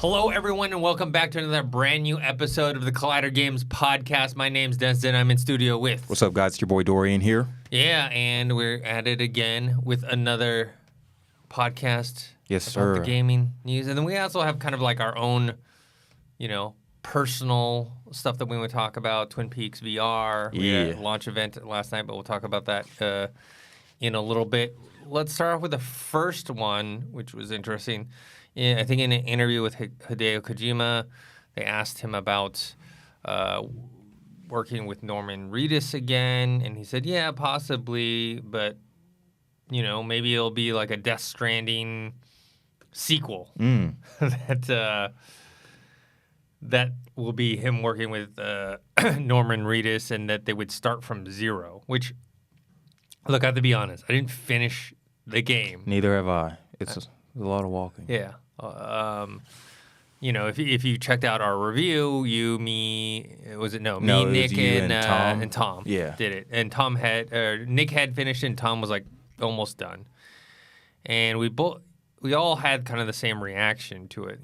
Hello, everyone, and welcome back to another brand new episode of the Collider Games podcast. My name's Destin. I'm in studio with... What's up, guys? It's your boy Dorian here. Yeah, and we're at it again with another podcast about the gaming news. And then we also have kind of like our own, personal stuff that we would talk about. Twin Peaks VR. We had a launch event last night, but we'll talk about that in a little bit. Let's start off with the first one, which was interesting. I think in an interview with Hideo Kojima, they asked him about working with Norman Reedus again, and he said, yeah, possibly, but, maybe it'll be like a Death Stranding sequel. That will be him working with Norman Reedus, and that they would start from zero, which, look, I have to be honest, I didn't finish the game. Neither have I. It's a lot of walking. Yeah. If you checked out our review, Nick, and Tom did it. And Nick had finished, and Tom was like almost done. And we all had kind of the same reaction to it.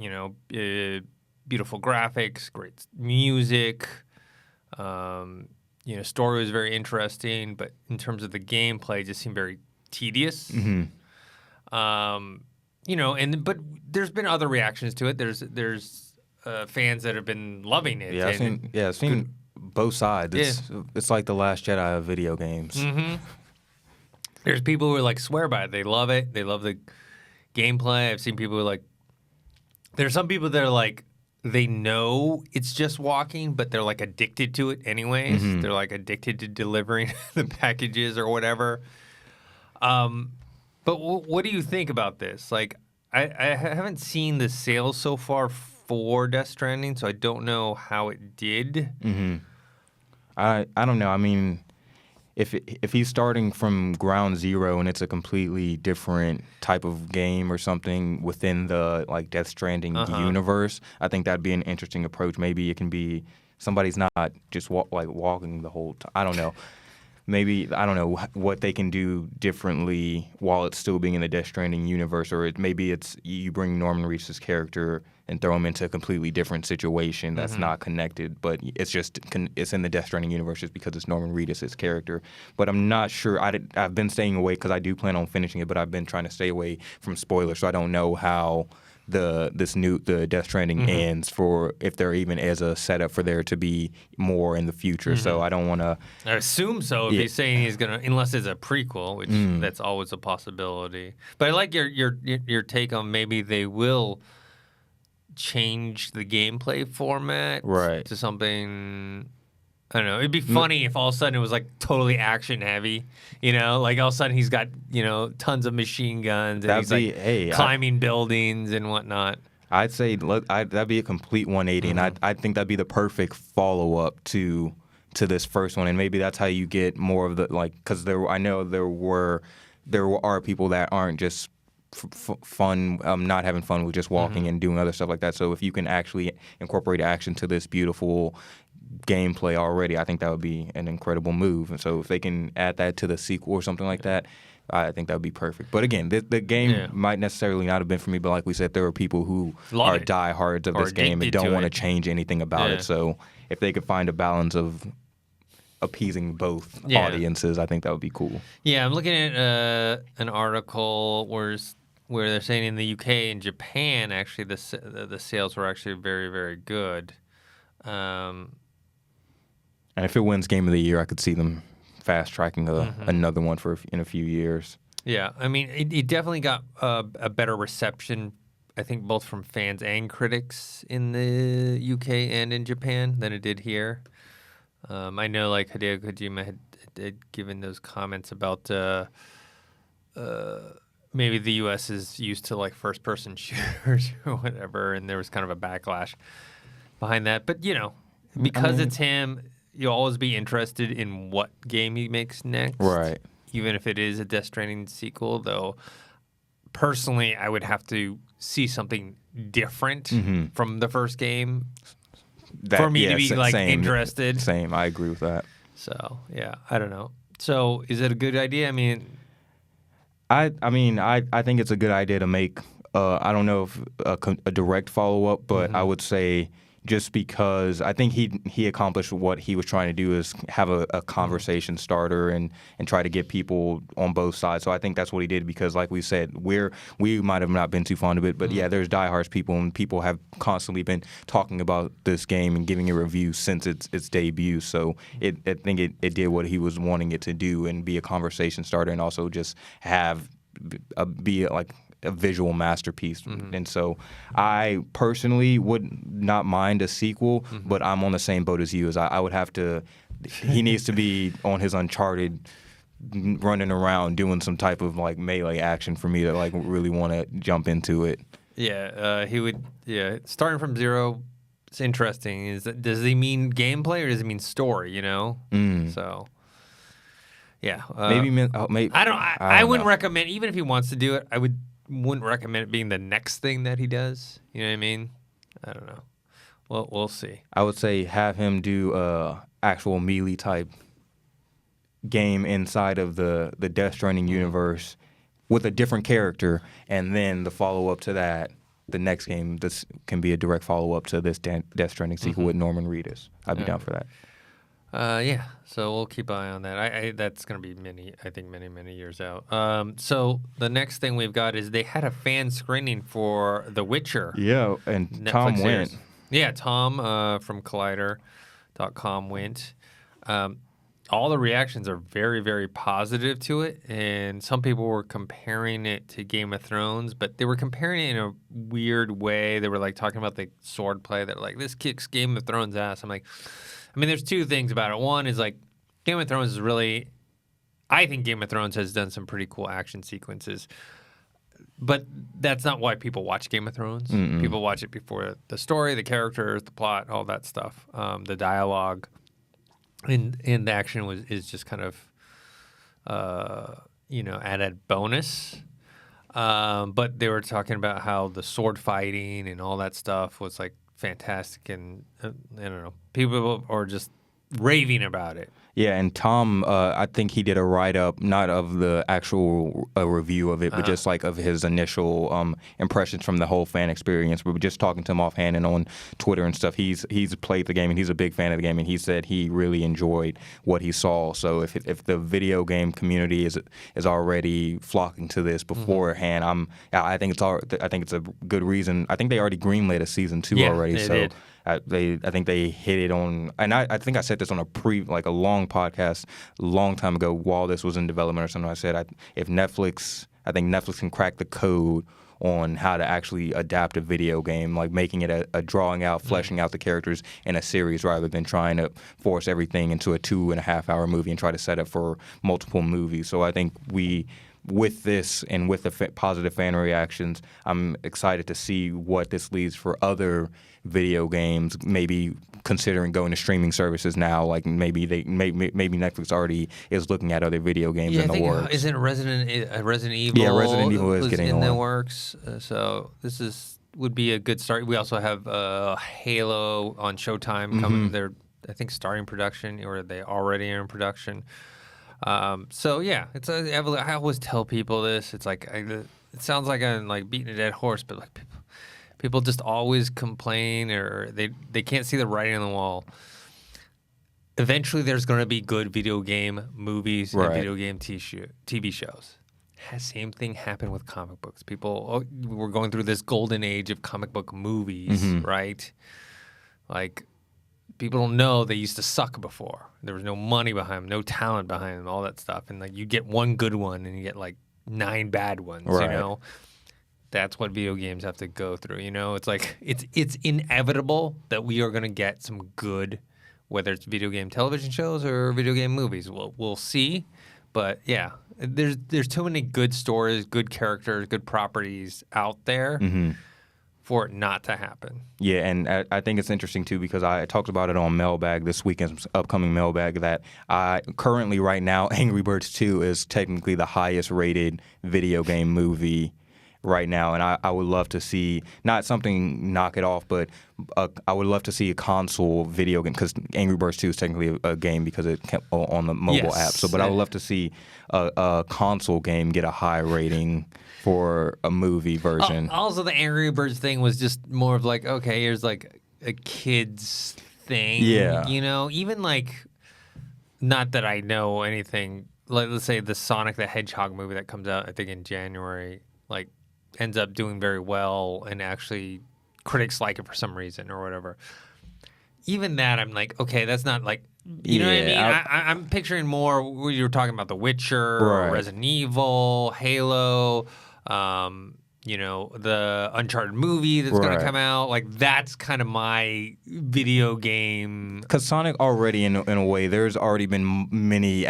Beautiful graphics, great music. Story was very interesting, but in terms of the gameplay, it just seemed very tedious. Mm-hmm. But there's been other reactions to it. There's fans that have been loving it. Yeah, I've seen both sides. It's like the Last Jedi of video games. Mm-hmm. There's people who swear by it. They love it. They love the gameplay. I've seen people who there's some people that are they know it's just walking, but they're addicted to it anyways. Mm-hmm. They're addicted to delivering the packages or whatever. But what do you think about this? I haven't seen the sales so far for Death Stranding, so I don't know how it did. Mm-hmm. I don't know. I mean, if he's starting from ground zero and it's a completely different type of game or something within the Death Stranding universe, I think that'd be an interesting approach. Maybe it can be somebody's not just walking the whole time. I don't know. Maybe, I don't know what they can do differently while it's still being in the Death Stranding universe, or maybe it's you bring Norman Reedus' character and throw him into a completely different situation that's not connected, but it's just it's in the Death Stranding universe just because it's Norman Reedus' character. But I'm not sure. I've been staying away because I do plan on finishing it, but I've been trying to stay away from spoilers, so I don't know how the Death Stranding ends, for if there even is a setup for there to be more in the future. So I don't want to. I assume so. If he's saying he's gonna, unless it's a prequel, which that's always a possibility. But I like your take on maybe they will change the gameplay format to something. I don't know. It'd be funny if all of a sudden it was totally action heavy. All of a sudden he's got tons of machine guns and he's climbing buildings and whatnot. I'd say that'd be a complete 180, and I think that'd be the perfect follow up to this first one, and maybe that's how you get more of the because I know there are people that aren't just fun, not having fun with just walking and doing other stuff like that. So if you can actually incorporate action to this beautiful gameplay already, I think that would be an incredible move. And so if they can add that to the sequel or something like that, I think that would be perfect. But again, the game might necessarily not have been for me, but like we said, there are people who are diehards of this game and don't want to change anything about it. So if they could find a balance of appeasing both audiences, I think that would be cool. Yeah, I'm looking at an article where they're saying in the UK and Japan, actually, the sales were actually very, very good. And if it wins Game of the Year, I could see them fast-tracking another one in a few years. Yeah, I mean, it definitely got a better reception, I think, both from fans and critics in the UK and in Japan than it did here. I know, Hideo Kojima had given those comments about maybe the U.S. is used to, first-person shooters or whatever, and there was kind of a backlash behind that. But, because it's him, you'll always be interested in what game he makes next. Right. Even if it is a Death Stranding sequel, though, personally, I would have to see something different from the first game for me to be interested. Same, I agree with that. So, yeah, I don't know. So, is it a good idea? I mean, I think it's a good idea to make I don't know if a direct follow-up, but I would say just because I think he accomplished what he was trying to do is have a conversation starter and try to get people on both sides. So I think that's what he did because, like we said, we might have not been too fond of it, but yeah, there's diehards people, and people have constantly been talking about this game and giving a review since its debut. So I think it did what he was wanting it to do and be a conversation starter, and also just be like a visual masterpiece. And so I personally would not mind a sequel, but I'm on the same boat as you. As I would have to, he needs to be on his Uncharted, running around doing some type of like melee action for me to like really want to jump into it. Yeah, he would. Yeah, starting from zero. It's interesting. Does he mean gameplay or does he mean story? You know. So. Yeah. Maybe. I wouldn't recommend, even if he wants to do it, wouldn't recommend it being the next thing that he does. You know what I mean? I don't know. Well, we'll see. I would say have him do actual melee type game inside of the Death Stranding universe with a different character, and then the follow up to that, the next game, this can be a direct follow up to this Death Stranding sequel with Norman Reedus. I'd be down for that. Yeah, so we'll keep an eye on that. That's going to be many years out. So the next thing we've got is they had a fan screening for The Witcher. Yeah, and Netflix Tom went. Yeah, Tom from Collider.com went. All the reactions are very, very positive to it, and some people were comparing it to Game of Thrones, but they were comparing it in a weird way. They were like talking about the sword play. They're like, this kicks Game of Thrones ass. I'm like, I mean, there's two things about it. One is like Game of Thrones is really, I think Game of Thrones has done some pretty cool action sequences, but that's not why people watch Game of Thrones. People watch it before the story, the characters, the plot, all that stuff, the dialogue, and the action is just kind of, added bonus. But they were talking about how the sword fighting and all that stuff was like fantastic, and I don't know, people are just raving about it. Yeah, and Tom, I think he did a write-up, not of the actual review of it, but just like of his initial impressions from the whole fan experience. We were just talking to him offhand and on Twitter and stuff. He's played the game, and he's a big fan of the game, and he said he really enjoyed what he saw. So if the video game community is already flocking to this beforehand, I think it's a good reason. I think they already greenlit a season 2 already. They so did. I think they hit it on, and I think I said this on a long podcast a long time ago while this was in development or something. I said I think Netflix can crack the code on how to actually adapt a video game, like making it a drawing out, fleshing out the characters in a series rather than trying to force everything into a 2.5-hour movie and try to set up for multiple movies. So I think with this and with the positive fan reactions, I'm excited to see what this leads for other video games, maybe considering going to streaming services now. Like maybe Netflix already is looking at other video games in the works. Isn't Resident Evil? Yeah, Resident Evil is getting in on the works. So this would be a good start. We also have Halo on Showtime coming. They're, I think, starting production, or they already are in production. So yeah, I always tell people this. It's like it sounds like I'm like beating a dead horse, but like people just always complain, or they can't see the writing on the wall. Eventually, there's going to be good video game movies and video game TV shows. Same thing happened with comic books. People we're going through this golden age of comic book movies, right? Like, people don't know they used to suck before. There was no money behind them, no talent behind them, all that stuff. And like you get one good one and you get like 9 bad ones, you know? That's what video games have to go through, you know? It's like it's inevitable that we are going to get some good, whether it's video game television shows or video game movies. We'll see. But yeah, there's too many good stories, good characters, good properties out there for it not to happen. Yeah, and I think it's interesting, too, because I talked about it on Mailbag, this weekend's upcoming Mailbag, that currently right now Angry Birds 2 is technically the highest rated video game movie right now, and I would love to see not something knock it off, but I would love to see a console video game, because Angry Birds 2 is technically a game because it came on the mobile app. So, but I would love to see a console game get a high rating for a movie version. Also, the Angry Birds thing was just more of like, okay, here's like a kid's thing. Yeah. You know, even like, not that I know anything, like let's say the Sonic the Hedgehog movie that comes out, I think in January, like ends up doing very well and actually critics like it for some reason or whatever. Even that, I'm like, okay, that's not like, you know what I mean? I'm picturing more, you were talking about The Witcher, Right. Resident Evil, Halo, you know, the Uncharted movie that's going to come out. Like, that's kind of my video game. Because Sonic already, in a way, there's already been many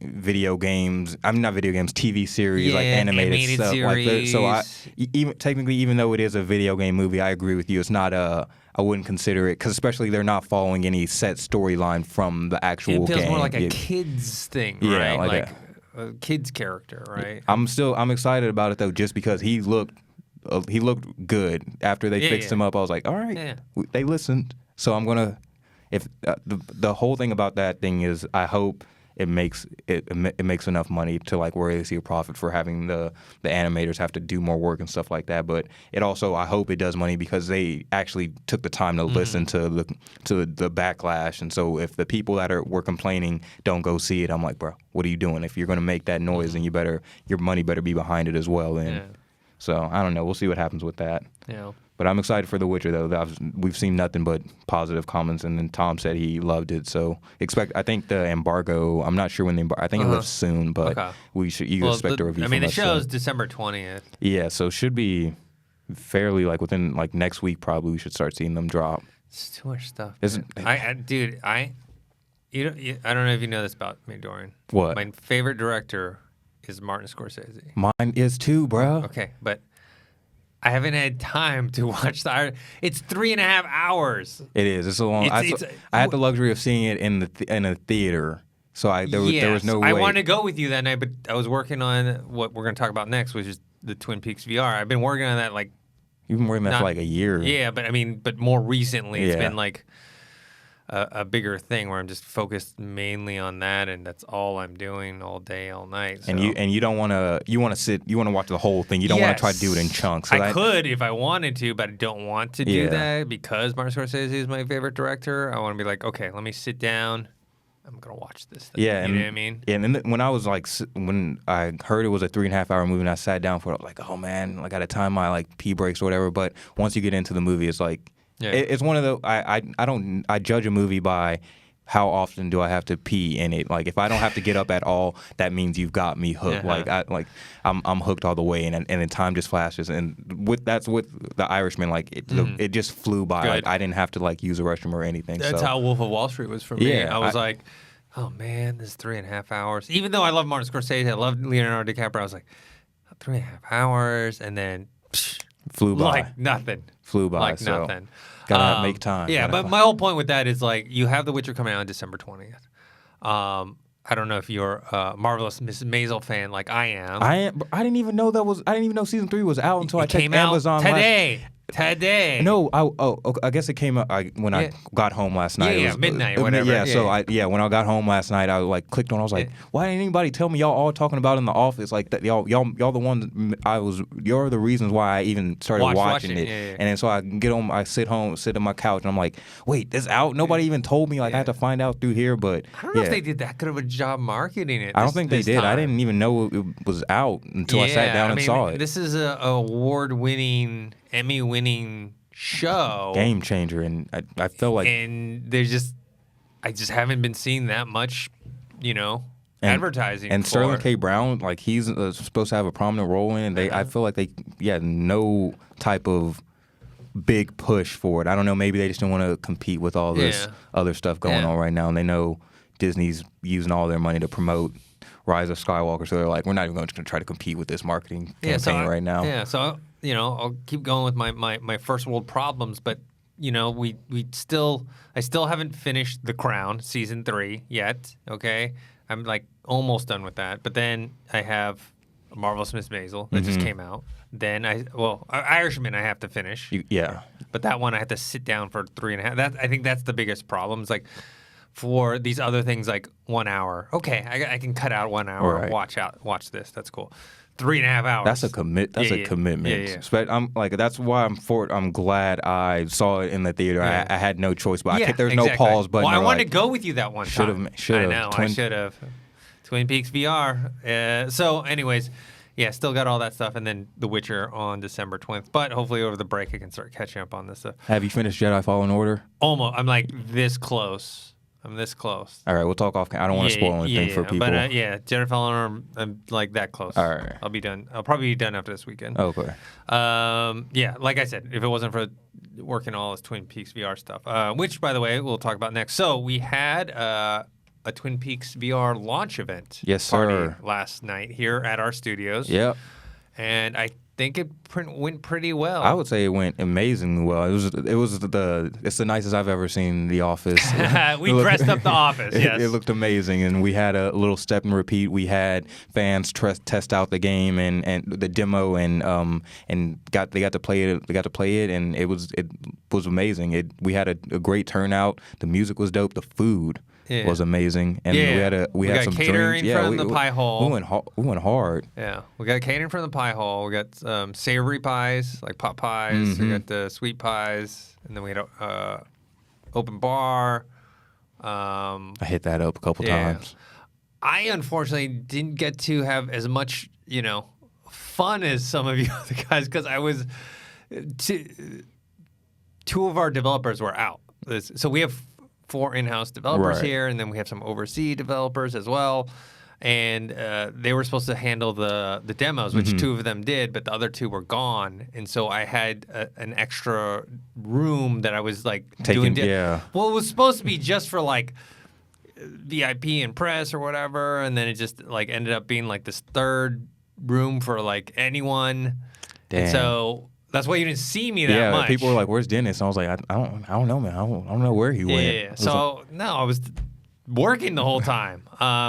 video games. I mean, not video games, TV series, like animated stuff. Series. Like so, even though it is a video game movie, I agree with you. It's not I wouldn't consider it, because especially they're not following any set storyline from the actual game. It feels more like a kid's thing, right? Like a kid's character, right? I'm excited about it though, just because he looked good after they fixed him up. I was like, all right, they listened. So I'm gonna, if the whole thing about that thing is, I hope it makes enough money to like where they see a profit for having the animators have to do more work and stuff like that. But it also, I hope it does money because they actually took the time to listen to the backlash. And so if the people that were complaining don't go see it, I'm like, bro, what are you doing? If you're gonna make that noise, then your money better be behind it as well. And so I don't know. We'll see what happens with that. Yeah. But I'm excited for The Witcher, though. We've seen nothing but positive comments, and then Tom said he loved it. So I think the embargo, I'm not sure when I think it lifts soon, but you expect a review. I mean, from the show's soon. December 20th. Yeah, so it should be fairly within next week probably we should start seeing them drop. It's too much stuff. I don't know if you know this about me, Dorian. What? My favorite director is Martin Scorsese. Mine is too, bro. Okay, but I haven't had time to watch it's 3.5 hours. It is. It's a long. I had the luxury of seeing it in a theater, so there was no way. I wanted to go with you that night, but I was working on what we're going to talk about next, which is the Twin Peaks VR. I've been working on that You've been working on that for a year. Yeah, but more recently it's been a bigger thing where I'm just focused mainly on that, and that's all I'm doing all day, all night. So. And you don't want to. You want to watch the whole thing. You don't want to try to do it in chunks. So I could if I wanted to, but I don't want to do that because Martin Scorsese is my favorite director. I want to be like, okay, let me sit down. I'm gonna watch this thing. Yeah, you know what I mean. Yeah, and then when I heard it was a 3.5 hour movie, and I sat down for it, I was like, oh man, I got to time my pee breaks or whatever. But once you get into the movie, it's like. Yeah. It's one of the I judge a movie by how often do I have to pee in it. Like if I don't have to get up at all, that means you've got me hooked. I'm hooked all the way, and then time just flashes. And that's with The Irishman. It just flew by. Like I didn't have to use a restroom or anything. That's how Wolf of Wall Street was for me. I was like, oh man, this is 3.5 hours. Even though I love Martin Scorsese, I love Leonardo DiCaprio. I was like, 3.5 hours, and then flew by like nothing. Flew by like so nothing. Gotta make time. Yeah, but my whole point with that is you have The Witcher coming out on December 20th. I don't know if you're a Marvelous Mrs. Maisel fan like I am. I didn't even know I didn't even know season 3 was out until I checked Amazon today. No, I guess it came out when I got home last night. Yeah, it was, midnight or whatever. When I got home last night, I clicked on. I was like, why didn't anybody tell me y'all all talking about it in the office? Like that, y'all the ones you're the reasons why I even started watching it. Yeah. And then so I get home, I sit on my couch, and I'm like, wait, this out? Nobody even told me. I had to find out through here. But I don't know if they did that good of a job marketing it. I don't think they did. Time. I didn't even know it was out until I sat down and saw it. This is an award-winning, Emmy-winning show, game changer, and I feel like, and I just haven't been seeing that much, advertising. And Sterling K. Brown, he's supposed to have a prominent role in it. I feel like they no type of big push for it. I don't know. Maybe they just don't want to compete with all this other stuff going on right now, and they know Disney's using all their money to promote Rise of Skywalker, so they're like, we're not even going to try to compete with this marketing campaign right now. Yeah, so I'll keep going with my first world problems, but I still haven't finished The Crown season 3 yet. Okay, I'm almost done with that, but then I have Marvelous Miss Maisel that just came out. Then Irishman I have to finish. But that one I have to sit down for 3.5. I think that's the biggest problem. It's like for these other things like 1 hour. Okay, I can cut out 1 hour. Right. Watch this. That's cool. 3.5 hours. That's a commitment. Yeah. That's why I'm glad I saw it in the theater. Yeah. I had no choice, but there's no pause button. Well, I wanted to go with you that one time. Should have. I know. I should have. Twin Peaks VR. So, anyways, still got all that stuff, and then The Witcher on December 20th. But hopefully over the break I can start catching up on this stuff. Have you finished Jedi Fallen Order? Almost. I'm like this close. I'm this close. All right, we'll talk off. I don't want to spoil anything for people. But Jedi Fallen Order, I'm like that close. All right. I'll be done. I'll probably be done after this weekend. Okay. Like I said, if it wasn't for working all this Twin Peaks VR stuff, which, by the way, we'll talk about next. So we had a Twin Peaks VR launch event party last night here at our studios. Yep. And I think it went pretty well. I would say it went amazingly well. It's the nicest I've ever seen The Office. We dressed up The Office. Yes, it looked amazing, and we had a little step and repeat. We had fans test out the game and the demo, and they got to play it. They got to play it, and it was amazing. We had a great turnout. The music was dope. The food was amazing, and we had some catering drinks. from the pie hole. We went hard. Yeah, we got catering from the pie hole. We got savory pies, like pot pies. We got the sweet pies, and then we had open bar. I hit that up a couple times. I unfortunately didn't get to have as much, fun as some of you other guys because I was two of our developers were out. So we have 4 in-house developers here, and then we have some overseas developers as well. And they were supposed to handle the demos, which 2 of them did, but the other 2 were gone. And so I had an extra room that I was doing. Well, it was supposed to be just for VIP and press or whatever, and then it just ended up being this 3rd room for anyone. Damn. And so that's why you didn't see me that much. Yeah, people were like, "Where's Dennis?" And I was like, "I don't know, man. I don't know where he went." Yeah. So I was working the whole time.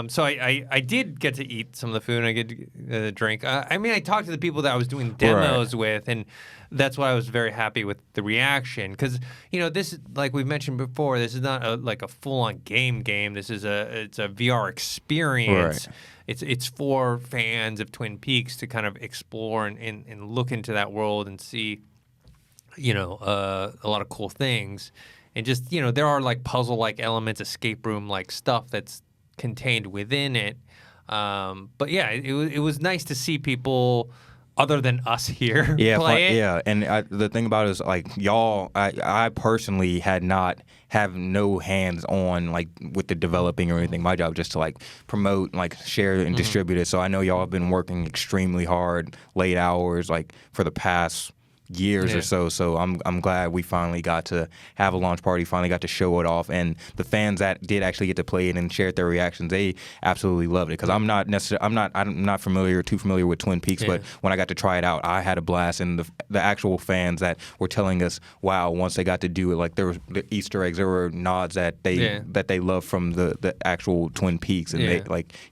So I did get to eat some of the food, and I get to drink. I talked to the people that I was doing demos with, and that's why I was very happy with the reaction. Because this is like we've mentioned before. This is not a full-on game. This is it's a VR experience. Right. It's for fans of Twin Peaks to kind of explore and look into that world and see, a lot of cool things. And just, there are puzzle-like elements, escape room-like stuff that's contained within it. But yeah, it was nice to see people other than us here play it. Yeah, and the thing about it is y'all, I personally have no hands on with the developing or anything. My job is just to promote, share and distribute it. So I know y'all have been working extremely hard, late hours, for the past years or so I'm glad we finally got to have a launch party, finally got to show it off, and the fans that did actually get to play it and shared their reactions, they absolutely loved it. Because I'm not too familiar with Twin Peaks, but when I got to try it out, I had a blast, and the actual fans that were telling us, wow, once they got to do it, there were the Easter eggs, there were nods that they loved from the actual Twin Peaks, and they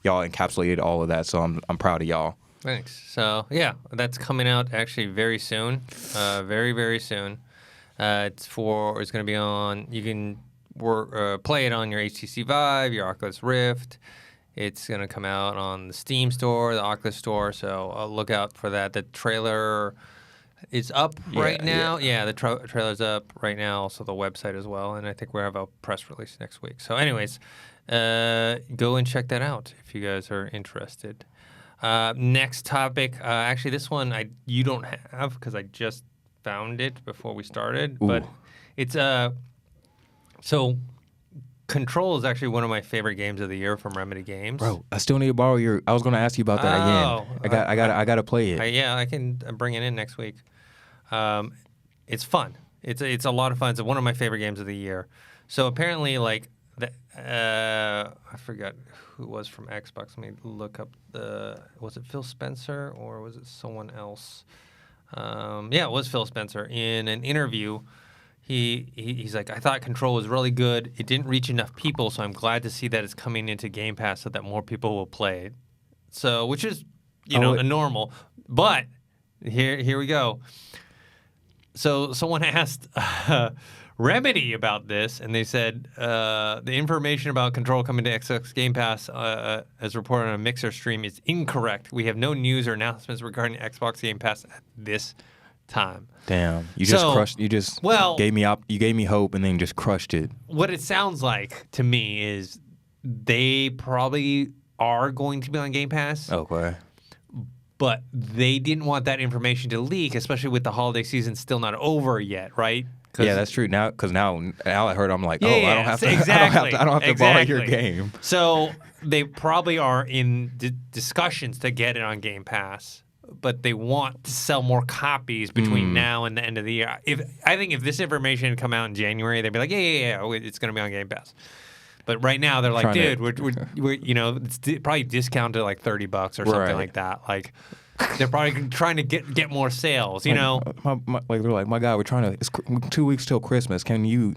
y'all encapsulated all of that, so I'm proud of y'all. Thanks. So, that's coming out actually very soon. Very, very soon. It's going to be on, you can play it on your HTC Vive, your Oculus Rift. It's going to come out on the Steam store, the Oculus store, so look out for that. The trailer is up right now. Yeah, the trailer's up right now, also the website as well, and I think we have a press release next week. So anyways, go and check that out if you guys are interested. Next topic. Actually, this one you don't have because I just found it before we started. Ooh. But it's so Control is actually one of my favorite games of the year from Remedy Games. Bro, I still need to borrow your. I was going to ask you about that again. I got to play it. I can bring it in next week. It's fun. It's a lot of fun. It's one of my favorite games of the year. So apparently, I forgot who it was from Xbox. Let me look up was it Phil Spencer or was it someone else? It was Phil Spencer. In an interview, he's like, I thought Control was really good. It didn't reach enough people, so I'm glad to see that it's coming into Game Pass so that more people will play it. So, which is a normal. But here we go. So someone asked Remedy about this, and they said the information about Control coming to Xbox Game Pass, as reported on a Mixer stream, is incorrect. We have no news or announcements regarding Xbox Game Pass at this time. Damn, you just crushed. You just gave me hope, and then just crushed it. What it sounds like to me is they probably are going to be on Game Pass. Okay. But they didn't want that information to leak, especially with the holiday season still not over yet, right? Yeah, that's true. Now I heard, I'm like, I don't have to. Exactly. I don't have to buy your game. So they probably are in discussions to get it on Game Pass, but they want to sell more copies between now and the end of the year. I think if this information had come out in January, they'd be like, yeah, it's going to be on Game Pass. But right now they're like, dude, we're it's probably discounted like $30 or something like that. Like they're probably trying to get more sales, you know. They're like, my God, we're trying to. It's 2 weeks till Christmas. Can you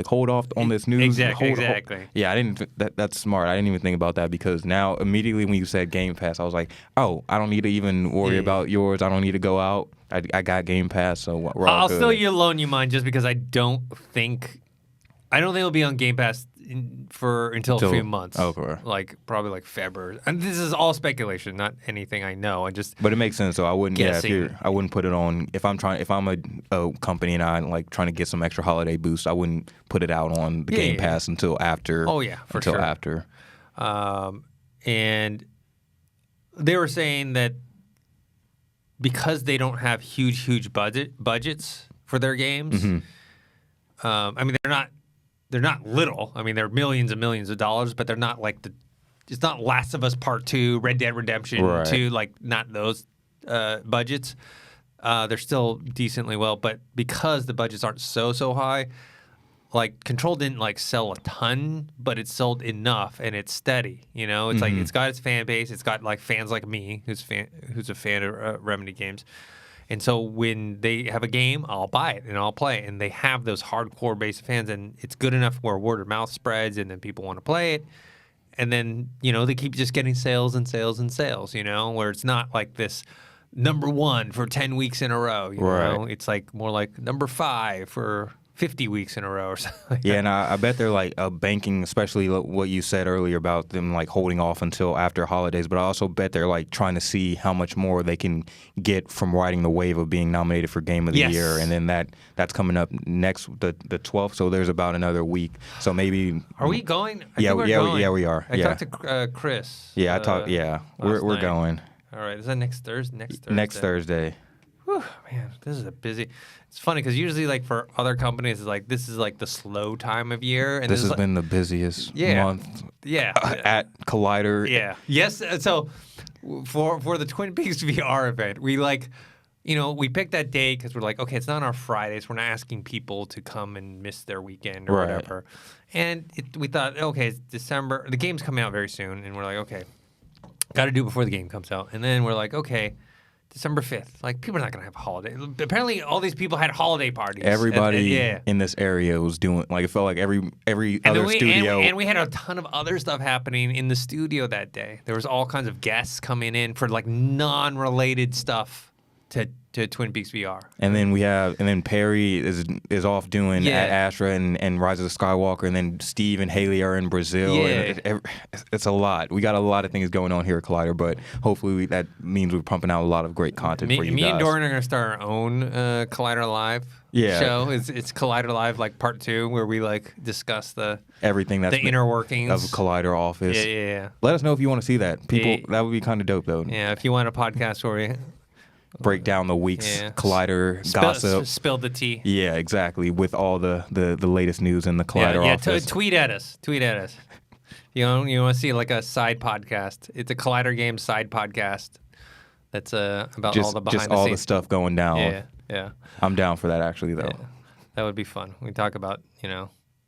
hold off on this news? Exactly. Yeah, I didn't. That's smart. I didn't even think about that because now immediately when you said Game Pass, I was like, oh, I don't need to even worry about yours. I don't need to go out. I got Game Pass, so we're all good. I'll still loan you mine just because I don't think it'll be on Game Pass until a few months. Okay. Probably like February. And this is all speculation, not anything I know. But it makes sense. So I wouldn't. Guessing. I wouldn't put it on if I'm a company and I'm like trying to get some extra holiday boost. I wouldn't put it out on the Game Pass until after. Oh yeah, for sure. After. And they were saying that because they don't have huge budgets for their games. Mm-hmm. I mean, they're not little. I mean, they're millions and millions of dollars, but they're not like it's not Last of Us Part 2, Red Dead Redemption 2, like not those budgets. They're still decently well, but because the budgets aren't so high, like Control didn't like sell a ton, but it sold enough and it's steady. You know, it's like it's got its fan base. It's got like fans like me who's a fan of Remedy games. And so when they have a game, I'll buy it and I'll play it. And they have those hardcore base of fans, and it's good enough where word of mouth spreads, and then people want to play it. And then, they keep just getting sales and sales and sales, where it's not like this number 1 for 10 weeks in a row. You know? It's like more like number 5 for 50 weeks in a row or something like that. And I bet they're like banking, especially what you said earlier about them like holding off until after holidays, but I also bet they're like trying to see how much more they can get from riding the wave of being nominated for Game of the Year. And then that's coming up next, the 12th, so there's about another week. So maybe... Are we going? Yeah, we are. I talked to Chris. Yeah, we're going. All right, is that next Thursday? Next Thursday. Whew, man, this is a busy... It's funny because usually, like for other companies, it's like this is like the slow time of year, and this has been the busiest month. Yeah, at Collider. Yeah. Yes. So for the Twin Peaks VR event, we we picked that day because we're like, okay, it's not on our Fridays. We're not asking people to come and miss their weekend or whatever. And we thought, okay, it's December. The game's coming out very soon, and we're like, okay, got to do it before the game comes out. And then we're like, okay. December 5th. Like, people are not going to have a holiday. Apparently, all these people had holiday parties. Everybody in this area was doing, like, it felt like every other studio. And we had a ton of other stuff happening in the studio that day. There was all kinds of guests coming in for, like, non-related stuff to Twin Peaks VR. And then Perry is off doing at Astra and Rise of the Skywalker, and then Steve and Haley are in Brazil. Yeah. And it's a lot. We got a lot of things going on here at Collider, but hopefully that means we're pumping out a lot of great content for you guys. Me and Dorian are going to start our own Collider Live show. It's Collider Live, like part 2, where we like discuss everything that's the inner workings of Collider office. Yeah. Let us know if you want to see that. That would be kind of dope, though. Yeah, if you want a podcast where we break down the week's Collider gossip. Spill the tea. Yeah, exactly. With all the latest news in the Collider office. Tweet at us. You want to see like a side podcast? It's a Collider Games side podcast. That's about all the behind the scenes. Just all the stuff going down. Yeah. I'm down for that actually, though. Yeah. That would be fun. We talk about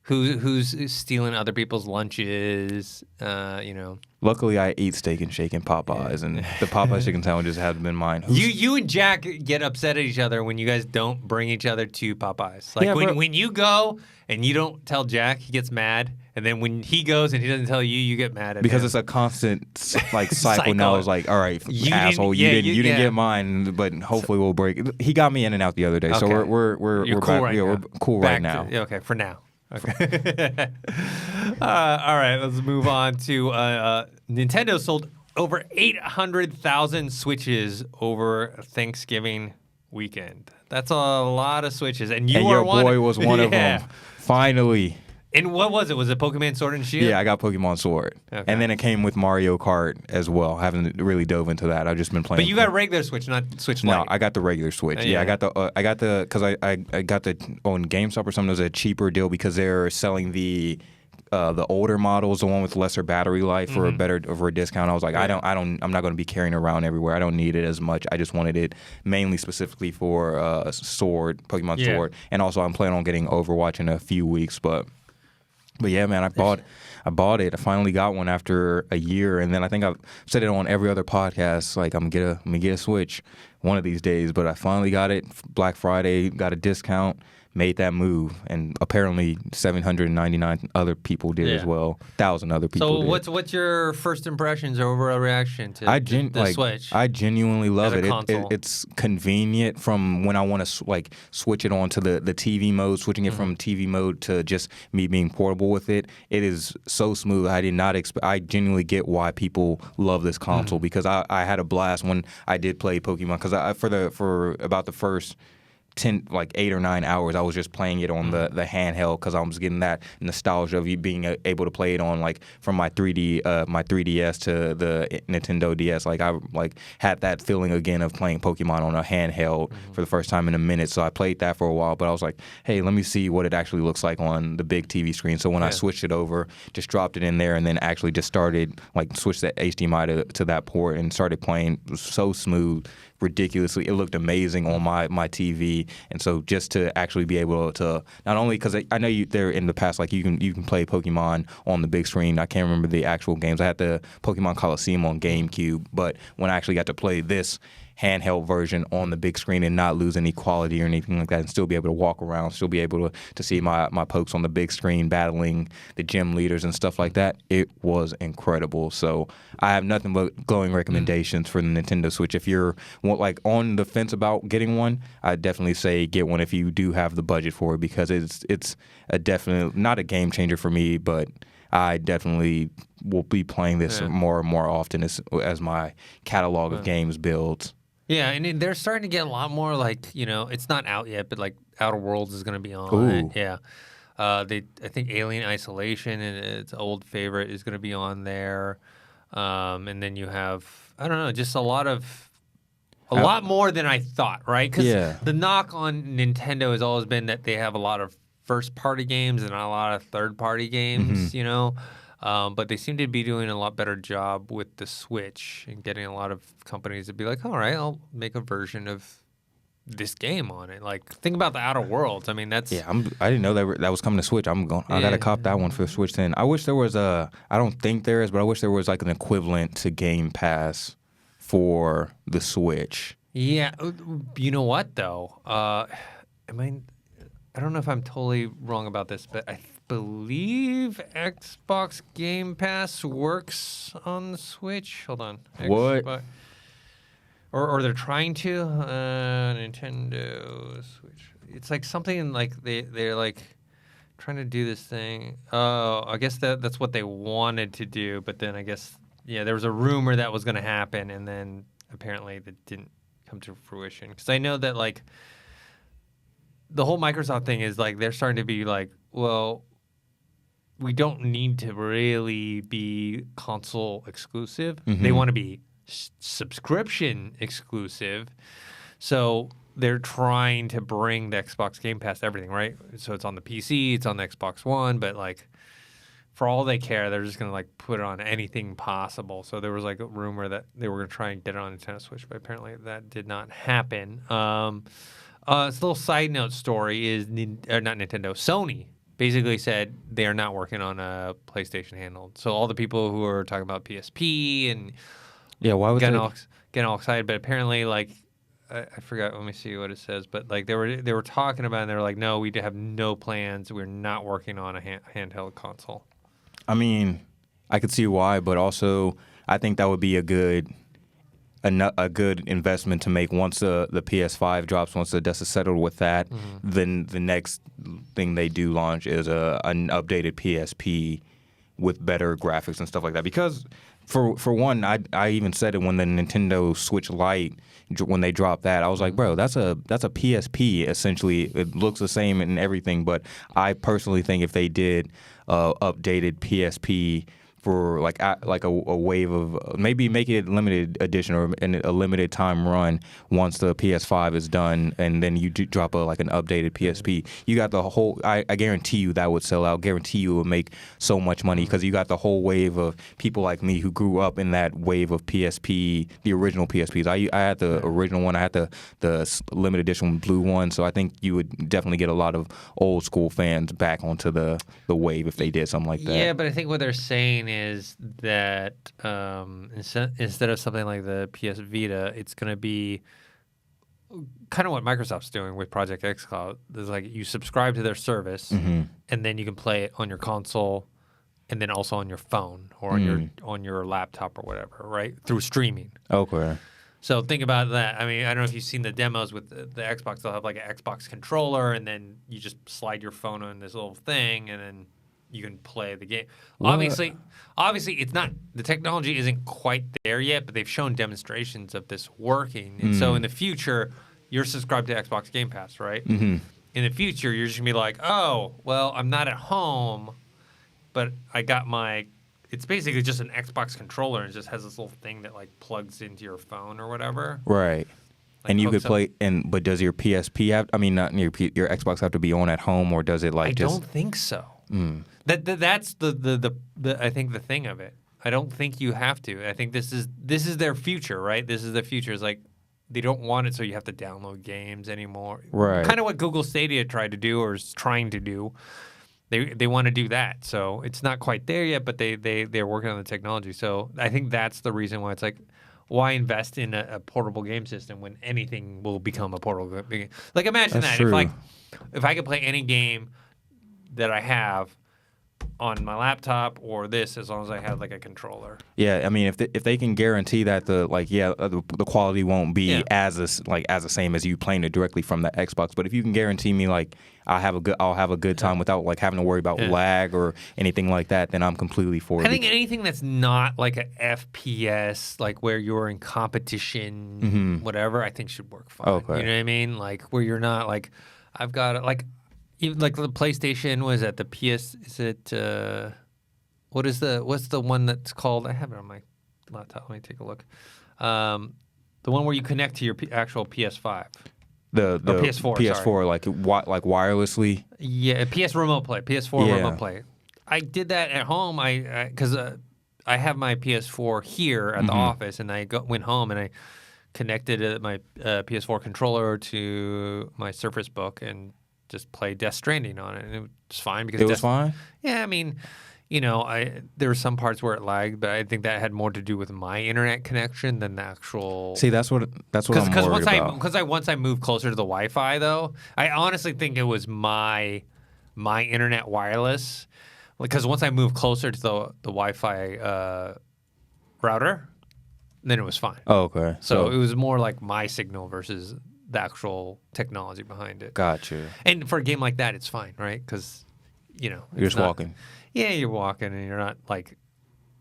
who's stealing other people's lunches, you know. Luckily, I eat Steak and Shake and Popeyes, and the Popeyes chicken sandwiches haven't been mine. You and Jack get upset at each other when you guys don't bring each other to Popeyes. Like when you go and you don't tell Jack, he gets mad. And then when he goes and he doesn't tell you, you get mad at him. Because it's a constant like cycle now. It's like, all right, asshole, you didn't get mine, but hopefully we'll break it. He got me in and out the other day, so we're cool back. Right now. We're cool right now. Okay, for now. Okay. All right, let's move on to Nintendo sold over 800,000 Switches over Thanksgiving weekend. That's a lot of Switches, and your boy was one of them. Finally. And what was it? Was it Pokemon Sword and Shield? Yeah, I got Pokemon Sword. Okay. And then it came with Mario Kart as well. I haven't really dove into that. I've just been playing. But you got a regular Switch, not Switch Lite. No, I got the regular Switch. Yeah, I got the because I got the on GameStop or something. It was a cheaper deal because they're selling the older models, the one with lesser battery life for a discount. I was like, I'm not going to be carrying it around everywhere. I don't need it as much. I just wanted it mainly specifically for Pokemon Sword, and also I'm planning on getting Overwatch in a few weeks, but yeah, man, I bought it. I finally got one after a year, and then I think I've said it on every other podcast. Like I'm gonna get a Switch one of these days, but I finally got it. Black Friday, got a discount, made that move, and apparently 799 other people did as well. 1,000 other people. So did. what's your first impressions or overall reaction to the Switch? I genuinely love it. It's convenient from when I want to switch it on to the TV mode, switching it from TV mode to just me being portable with it. It is so smooth. I did not expect. I genuinely get why people love this console because I had a blast when I did play Pokemon because for about the first 8 or 9 hours, I was just playing it on the handheld because I was getting that nostalgia of you being able to play it on from my 3DS to the Nintendo DS. I had that feeling again of playing Pokemon on a handheld for the first time in a minute. So I played that for a while, but I was like, hey, let me see what it actually looks like on the big TV screen. So when I switched it over, just dropped it in there, and then actually just started switched that HDMI to that port and started playing. It was so smooth. Ridiculously, it looked amazing on my TV, and so just to actually be able to not only because I know there in the past you can play Pokemon on the big screen. I can't remember the actual games. I had the Pokemon Coliseum on GameCube, but when I actually got to play this handheld version on the big screen and not lose any quality or anything like that, and still be able to walk around, still be able to see my pokes on the big screen battling the gym leaders and stuff like that. It was incredible. So I have nothing but glowing recommendations for the Nintendo Switch. If you're on the fence about getting one, I'd definitely say get one if you do have the budget for it, because it's a definite, not a game changer for me, but I definitely will be playing this more and more often as my catalog of games builds. Yeah, and they're starting to get a lot more it's not out yet, but Outer Worlds is going to be on it. Yeah. I think Alien Isolation and its old favorite is going to be on there. And then you have, I don't know, just a lot more than I thought, right? Because the knock on Nintendo has always been that they have a lot of first-party games and not a lot of third-party games, but they seem to be doing a lot better job with the Switch and getting a lot of companies to be like, all right, I'll make a version of this game on it. Think about the Outer Worlds. I mean, that's... Yeah, I didn't know that was coming to Switch. I got to cop that one for Switch then. I wish there was I don't think there is, but I wish there was an equivalent to Game Pass for the Switch. Yeah. You know what, though? I don't know if I'm totally wrong about this, but I believe Xbox Game Pass works on the Switch. Hold on. What? Or they're trying to. Nintendo Switch. It's something they're trying to do this thing. Oh, I guess that's what they wanted to do, but then I guess there was a rumor that was going to happen, and then apparently that didn't come to fruition. Because I know that the whole Microsoft thing is they're starting to be well, we don't need to really be console exclusive. They want to be subscription exclusive. So they're trying to bring the Xbox Game Pass to everything, right? So it's on the PC, it's on the Xbox One, but for all they care, they're just going to put it on anything possible. So there was a rumor that they were going to try and get it on Nintendo Switch, but apparently that did not happen. This little side note story is not Nintendo, Sony basically said they are not working on a PlayStation handheld. So all the people who are talking about PSP and why would getting all excited, but apparently like I forgot. Let me see what it says. But like they were talking about it, and they were like, no, we have no plans. We're not working on a handheld console. I mean, I could see why, but also I think that would be a good investment to make once the PS5 drops, once the dust is settled with that. Then the next thing they do launch is an updated PSP with better graphics and stuff like that. Because for one, I even said it when the Nintendo Switch Lite, when they dropped that, I was like, bro, that's a PSP essentially. It looks the same and everything, but I personally think if they did updated PSP for like a wave of maybe make it limited edition or a limited time run once the PS5 is done, and then you drop an updated PSP. You got the whole. I guarantee you that would sell out. Guarantee you it would make so much money because you got the whole wave of people like me who grew up in that wave of PSP, the original PSPs. I had the original one. I had the limited edition blue one. So I think you would definitely get a lot of old school fans back onto the wave if they did something like that. Yeah, but I think what they're saying is that instead of something like the PS Vita, it's going to be kind of what Microsoft's doing with Project xCloud. There's like you subscribe to their service, and then you can play it on your console, and then also on your phone or on your laptop or whatever, right? Through streaming. Okay. So think about that. I mean, I don't know if you've seen the demos with the Xbox. They'll have like an Xbox controller, and then you just slide your phone on this little thing, and then you can play the game. Obviously, it's not, the technology isn't quite there yet, but they've shown demonstrations of this working. And so in the future, you're subscribed to Xbox Game Pass, right? In the future, you're just going to be like, oh, well, I'm not at home, but I got it's basically just an Xbox controller and it just has this little thing that like plugs into your phone or whatever. Right. Like and you could play, but does your PSP have, not your Xbox have to be on at home, or does it like I don't think so. That's the I think the thing of it. I don't think you have to. I think this is their future, right? This is the future. It's like they don't want it so you have to download games anymore. Right. Kind of what Google Stadia tried to do or is trying to do. They want to do that. So it's not quite there yet, but they're working on the technology. So I think that's the reason why it's like, why invest in a portable game system when anything will become a portable game? Like imagine that's that true. if I could play any game that I have on my laptop or this, as long as I have like a controller. Yeah, I mean, if they can guarantee that the quality won't be as the same as you playing it directly from the Xbox, but if you can guarantee me like I'll have a good time without like having to worry about lag or anything like that, then I'm completely for it. I think anything that's not like an FPS, like where you're in competition, whatever, I think should work fine. Okay. You know what I mean? Like where you're not like I've got it like. Even like the PlayStation, was at the PS? Is it what's the one that's called? I have it on my laptop. Let me take a look. The one where you connect to your actual PS5. The PS4. PS4, sorry. like wirelessly. Yeah, PS Remote Play. PS4 Remote Play. I did that at home. Because I have my PS4 here at the office, and I went home and I connected my PS4 controller to my Surface Book and just play Death Stranding on it, and it was fine because it was fine. Yeah, I mean, there were some parts where it lagged, but I think that had more to do with my internet connection than the actual. See, that's what I'm worried about. Because once I moved closer to the Wi-Fi, though, I honestly think it was my internet wireless. Because once I moved closer to the Wi-Fi router, then it was fine. Oh, okay. So it was more like my signal versus the actual technology behind it. Gotcha. And for a game like that, it's fine, right? Because, you're just walking. Yeah, you're walking, and you're not like,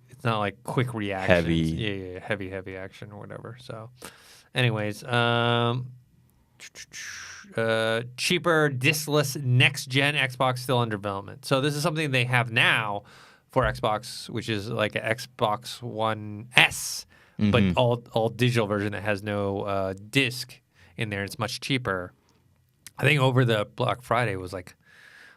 it's not like quick reactions. Heavy. Yeah, heavy action or whatever. So, anyways, cheaper, diskless, next-gen Xbox still in development. So this is something they have now for Xbox, which is like an Xbox One S, but all digital version that has no disc in there. It's much cheaper. I think over the Black Friday wasn't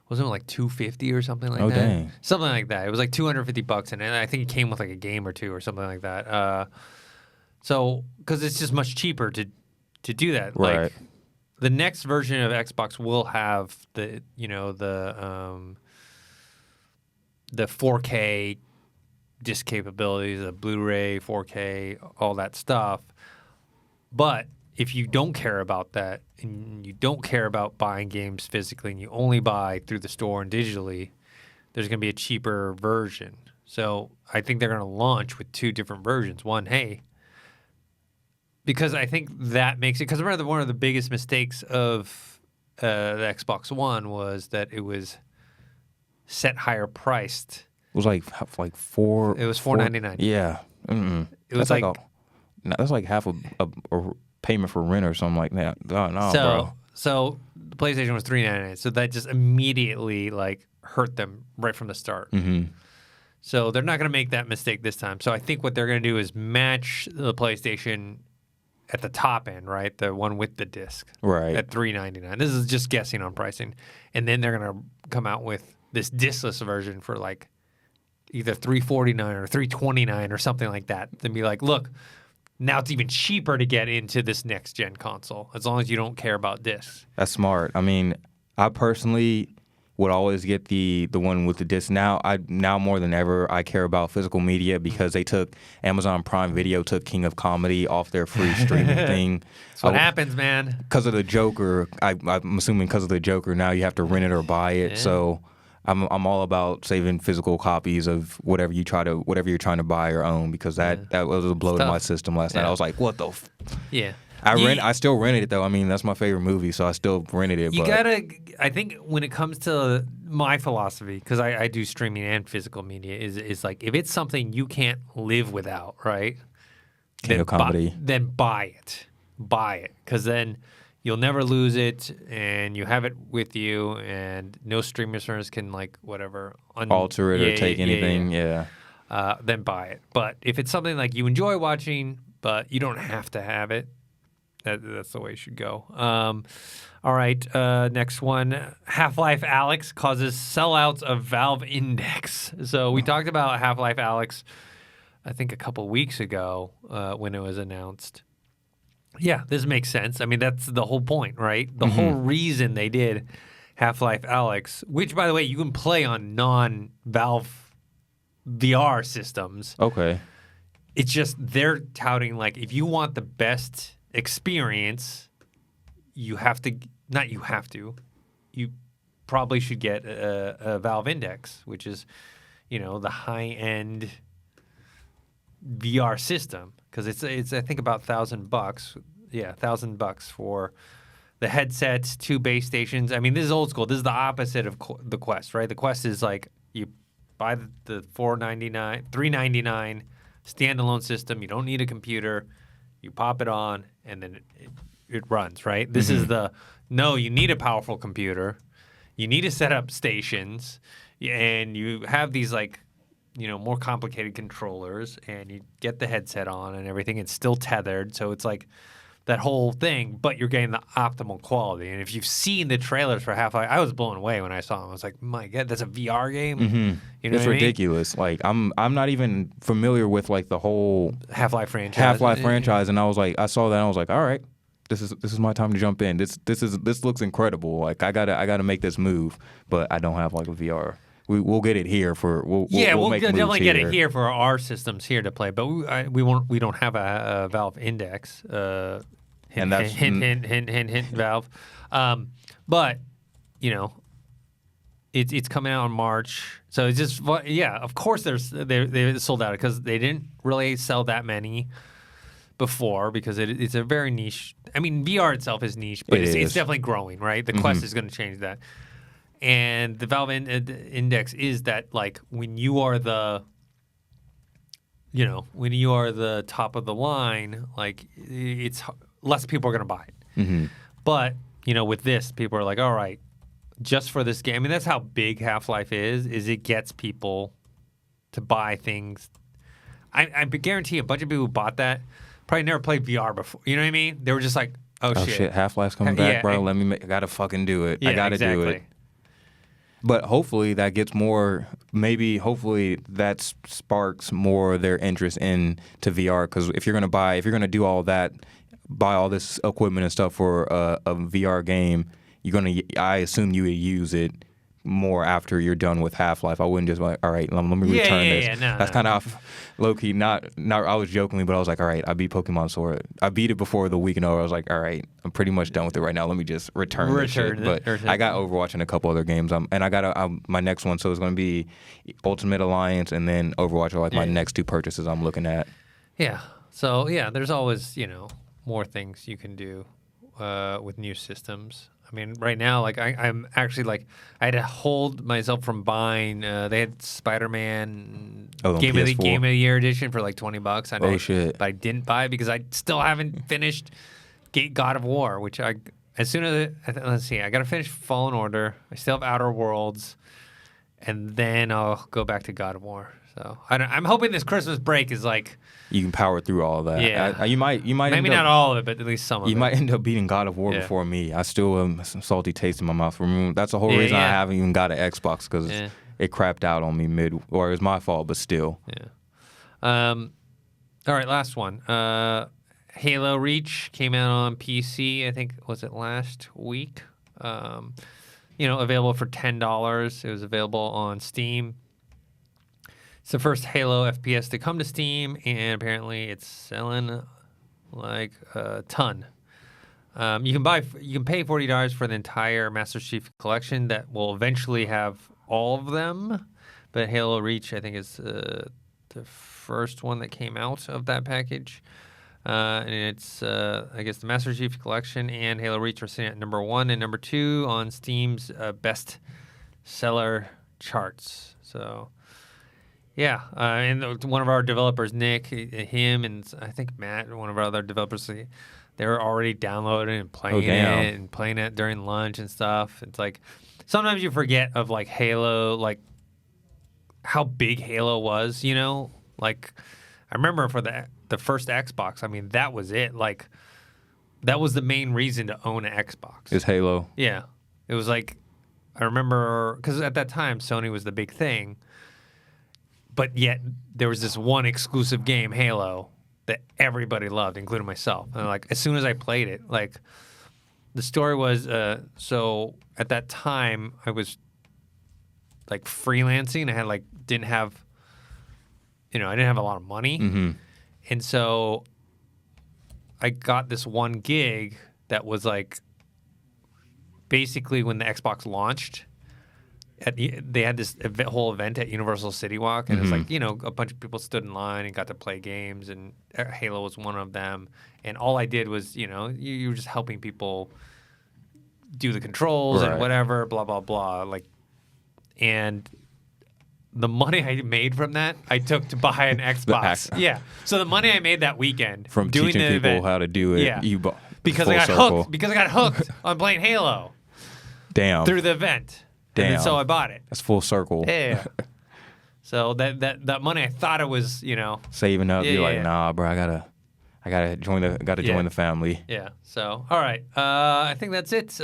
it like $250 or something like that? Dang. Something like that. It was like $250, and I think it came with like a game or two or something like that. So because it's just much cheaper to do that. Right. Like the next version of Xbox will have the the 4K disc capabilities, the Blu-ray, 4K, all that stuff. But if you don't care about that and you don't care about buying games physically and you only buy through the store and digitally, there's going to be a cheaper version. So I think they're going to launch with 2 different versions. One, hey, because I think that makes it, because remember one of the biggest mistakes of the Xbox One was that it was set higher priced. It was like four. It was $4.99. Yeah. Mm-mm. It was that's like half a payment for rent or something like that. Oh, no, bro. So the PlayStation was $3.99. So that just immediately like hurt them right from the start. Mm-hmm. So they're not going to make that mistake this time. So I think what they're going to do is match the PlayStation at the top end, right? The one with the disc. Right. At $3.99. This is just guessing on pricing. And then they're going to come out with this discless version for like either $349 or $329 or something like that. Then be like, look, now it's even cheaper to get into this next gen console as long as you don't care about discs. That's smart. I mean, I personally would always get the one with the disc. Now more than ever, I care about physical media because they took Amazon Prime Video took King of Comedy off their free streaming thing. That's what happens, man. Because of the Joker, I'm assuming because of the Joker, now you have to rent it or buy it. Yeah. So I'm all about saving physical copies of whatever you're trying to buy or own because that was a blow to my system last night. I was like, what the? Yeah. I still rented it though. I mean, that's my favorite movie, so I still rented it. I think when it comes to my philosophy, because I do streaming and physical media, is like if it's something you can't live without, right? King of Comedy. Then buy it, because then you'll never lose it, and you have it with you, and no streaming service can like whatever alter it or take anything. Yeah. Then buy it. But if it's something like you enjoy watching, but you don't have to have it. That's the way it should go. All right, next one. Half-Life Alyx causes sellouts of Valve Index. So we talked about Half-Life Alyx, I think a couple weeks ago when it was announced. Yeah, this makes sense. I mean, that's the whole point, right? The whole reason they did Half-Life Alyx, which, by the way, you can play on non-Valve VR systems. Okay. It's just they're touting, like, if you want the best experience, you probably should get a Valve Index, which is, the high-end VR system, because it's I think about $1,000. Yeah, $1,000 for the headsets, 2 base stations. I mean, this is old school. This is the opposite of the Quest, right? The Quest is like you buy the $399 standalone system. You don't need a computer. You pop it on, and then it runs, right? This is you need a powerful computer. You need to set up stations, and you have these, like, more complicated controllers, and you get the headset on and everything. It's still tethered, so it's like that whole thing, but you're getting the optimal quality. And if you've seen the trailers for Half-Life, I was blown away when I saw them. I was like, my God, that's a VR game? Mm-hmm. It's ridiculous. I mean? Like, I'm not even familiar with, like, the whole Half-Life franchise. And I was like, I saw that and I was like, all right, this is my time to jump in. This looks incredible. Like, I gotta make this move, but I don't have, like, a VR. We'll get it here for we'll definitely get it here for our systems here to play, but we don't have a Valve Index. And that's hint, Valve. But it's coming out in March, so it's just of course they sold out because they didn't really sell that many before because it's a very niche. I mean, VR itself is niche, but it's definitely growing, right? The Quest is going to change that. And the Valve Index is that, like, when you are the top of the line, like, it's less people are going to buy it. Mm-hmm. But, with this, people are like, all right, just for this game. I mean, that's how big Half-Life is it gets people to buy things. I guarantee a bunch of people who bought that probably never played VR before. You know what I mean? They were just like, oh shit. Half-Life's coming back, bro. I gotta fucking do it. Yeah, I gotta do it. But hopefully that gets more. Hopefully that sparks more their interest into VR. Because if you're gonna do all that, buy all this equipment and stuff for a VR game, I assume you would use it more after you're done with Half-Life. I wouldn't just be like, all right, let me return this. No, That's kind of low-key, not I was jokingly, but I was like, all right, I beat Pokemon Sword. I beat it before the weekend over. I was like, all right, I'm pretty much done with it right now. Let me just return this shit. But I got Overwatch and a couple other games. And I got my next one, so it's going to be Ultimate Alliance and then Overwatch are like my next two purchases I'm looking at. Yeah. So, there's always, more things you can do with new systems. I mean, right now, like I'm actually like I had to hold myself from buying. They had Spider-Man Game of the Year edition for like $20. Shit! But I didn't buy it because I still haven't finished God of War, which let's see, I got to finish Fallen Order. I still have Outer Worlds, and then I'll go back to God of War. So I'm hoping this Christmas break is like. You can power through all of that. Yeah. You might. Maybe not all of it, but at least some of it. You might end up beating God of War before me. I still am some salty taste in my mouth. That's the whole reason I haven't even got an Xbox because it crapped out on me or it was my fault, but still. Yeah. All right, last one. Halo Reach came out on PC. I think was it last week. Available for $10. It was available on Steam. It's the first Halo FPS to come to Steam, and apparently it's selling like a ton. You can pay $40 for the entire Master Chief Collection that will eventually have all of them. But Halo Reach, I think, is the first one that came out of that package. And it's, I guess, the Master Chief Collection and Halo Reach are sitting at number 1 and number 2 on Steam's best seller charts. So... yeah, and one of our developers, Nick, him, and I think Matt, one of our other developers, they were already downloading and playing it during lunch and stuff. It's like sometimes you forget of like Halo, like how big Halo was. Like I remember for the first Xbox. I mean, that was it. Like that was the main reason to own an Xbox. Is Halo? Yeah, it was like I remember because at that time Sony was the big thing. But yet there was this one exclusive game, Halo, that everybody loved, including myself. And like as soon as I played it, like the story was, so at that time I was like freelancing. I had didn't have a lot of money, and so I got this one gig that was like basically when the Xbox launched. They had this whole event at Universal City Walk, and it's like, a bunch of people stood in line and got to play games, and Halo was one of them. And all I did was, you were just helping people do the controls and whatever, blah, blah, blah. And the money I made from that, I took to buy an Xbox. Yeah. So the money I made that weekend from doing teaching the people event, how to do it, because I got hooked on playing Halo. Damn. Through the event. Damn. And so I bought it. That's full circle. Yeah. So that money I thought it was, saving up. You're like, nah, bro, I gotta join the family. Yeah. So all right. I think that's it.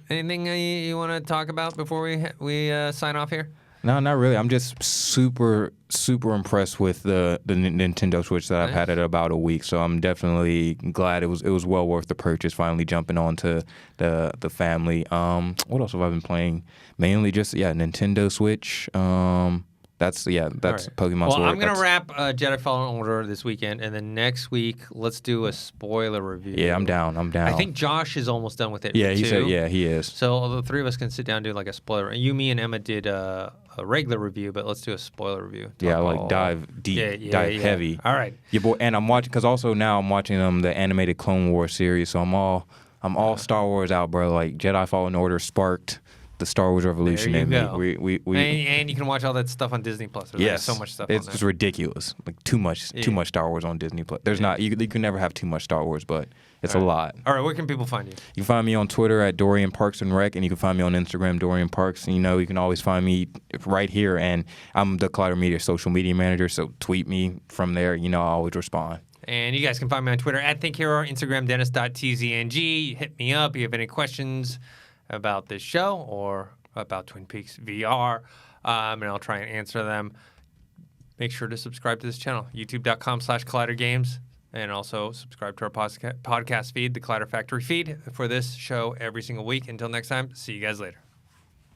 Anything you want to talk about before we sign off here? No, not really. I'm just super impressed with the Nintendo Switch that I've had it about a week. So I'm definitely glad it was well worth the purchase. Finally jumping onto the family. What else have I been playing? Mainly just Nintendo Switch. That's Pokemon Sword. Well, I'm gonna wrap Jedi Fallen Order this weekend, and then next week let's do a spoiler review. Yeah, I'm down. I think Josh is almost done with it. Yeah, too. he said. Yeah, he is. So the three of us can sit down and do like a spoiler. You, me, and Emma did a regular review, but let's do a spoiler review. Dive deep, dive heavy. All right. Yeah, boy. And I'm watching because also now I'm watching the animated Clone Wars series. So I'm all Star Wars out, bro. Like Jedi Fallen Order sparked the Star Wars Revolution in me. And you can watch all that stuff on Disney Plus. There's so much stuff. It's just ridiculous. Like too much Star Wars on Disney Plus. There's not. You can never have too much Star Wars, but it's a lot. All right, where can people find you? You can find me on Twitter at Dorian Parks and Rec, and you can find me on Instagram Dorian Parks. And, you can always find me right here, and I'm the Collider Media social media manager. So tweet me from there. I always respond. And you guys can find me on Twitter at ThinkHero, Instagram Dennis.tzng. Hit me up if you have any questions about this show or about Twin Peaks VR, and I'll try and answer them. Make sure to subscribe to this channel, youtube.com/collidergames, and also subscribe to our podcast feed, the Collider Factory feed, for this show every single week. Until next time, see you guys later.